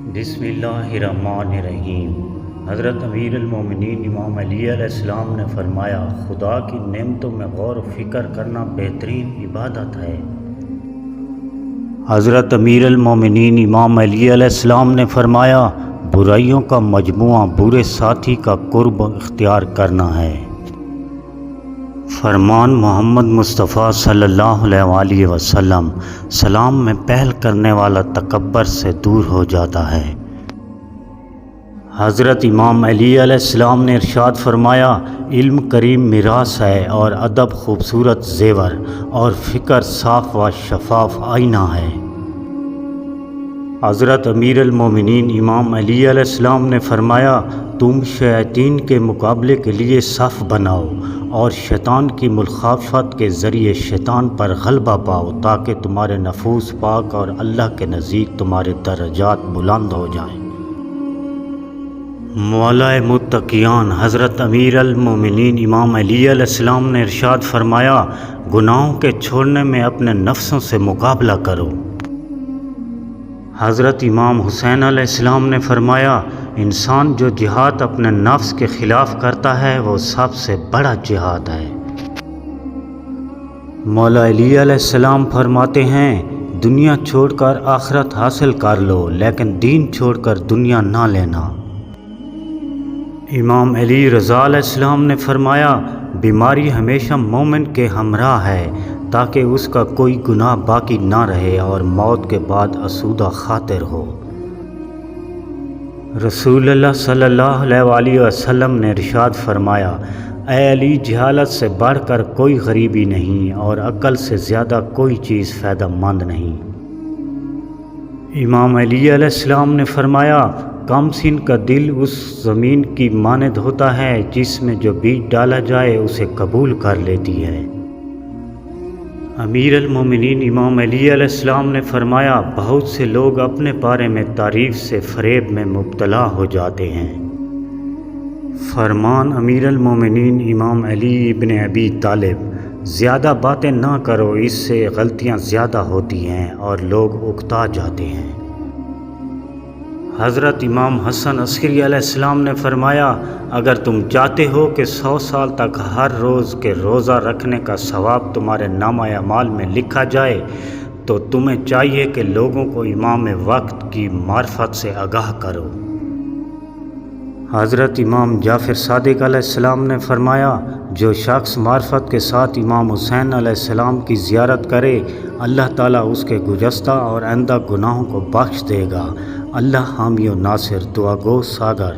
بسم اللہ الرحمن الرحیم۔ حضرت امیر المومنین امام علی علیہ السلام نے فرمایا، خدا کی نعمتوں میں غور و فکر کرنا بہترین عبادت ہے۔ حضرت امیر المومنین امام علی علیہ السلام نے فرمایا، برائیوں کا مجموعہ برے ساتھی کا قرب اختیار کرنا ہے۔ فرمان محمد مصطفیٰ صلی اللہ علیہ وآلہ وسلم، سلام میں پہل کرنے والا تکبر سے دور ہو جاتا ہے۔ حضرت امام علی علیہ السلام نے ارشاد فرمایا، علم کریم میراث ہے اور ادب خوبصورت زیور اور فکر صاف و شفاف آئینہ ہے۔ حضرت امیر المومنین امام علی علیہ السلام نے فرمایا، تم شیاطین کے مقابلے کے لیے صف بناؤ اور شیطان کی مخالفت کے ذریعے شیطان پر غلبہ پاؤ تاکہ تمہارے نفوس پاک اور اللہ کے نزدیک تمہارے درجات بلند ہو جائیں۔ مولا متقیان حضرت امیر المومنین امام علی علیہ السلام نے ارشاد فرمایا، گناہوں کے چھوڑنے میں اپنے نفسوں سے مقابلہ کرو۔ حضرت امام حسین علیہ السلام نے فرمایا، انسان جو جہاد اپنے نفس کے خلاف کرتا ہے وہ سب سے بڑا جہاد ہے۔ مولا علی علیہ السلام فرماتے ہیں، دنیا چھوڑ کر آخرت حاصل کر لو لیکن دین چھوڑ کر دنیا نہ لینا۔ امام علی رضا علیہ السلام نے فرمایا، بیماری ہمیشہ مومن کے ہمراہ ہے تاکہ اس کا کوئی گناہ باقی نہ رہے اور موت کے بعد آسودہ خاطر ہو۔ رسول اللہ صلی اللہ علیہ وآلہ وسلم نے ارشاد فرمایا، اے علی، جہالت سے بڑھ کر کوئی غریبی نہیں اور عقل سے زیادہ کوئی چیز فائدہ مند نہیں۔ امام علی علیہ السلام نے فرمایا، کم سن کا دل اس زمین کی مانند ہوتا ہے جس میں جو بیج ڈالا جائے اسے قبول کر لیتی ہے۔ امیر المومنین امام علی علیہ السلام نے فرمایا، بہت سے لوگ اپنے بارے میں تعریف سے فریب میں مبتلا ہو جاتے ہیں۔ فرمان امیر المومنین امام علی ابن ابی طالب، زیادہ باتیں نہ کرو، اس سے غلطیاں زیادہ ہوتی ہیں اور لوگ اکتا جاتے ہیں۔ حضرت امام حسن عسکری علیہ السلام نے فرمایا، اگر تم چاہتے ہو کہ 100 سال تک ہر روز کے روزہ رکھنے کا ثواب تمہارے نامہ اعمال میں لکھا جائے تو تمہیں چاہیے کہ لوگوں کو امام وقت کی معرفت سے آگاہ کرو۔ حضرت امام جعفر صادق علیہ السلام نے فرمایا، جو شخص معرفت کے ساتھ امام حسین علیہ السلام کی زیارت کرے، اللہ تعالیٰ اس کے گزشتہ اور آئندہ گناہوں کو بخش دے گا۔ اللہ حامی و ناصر، دعا گو ساگر۔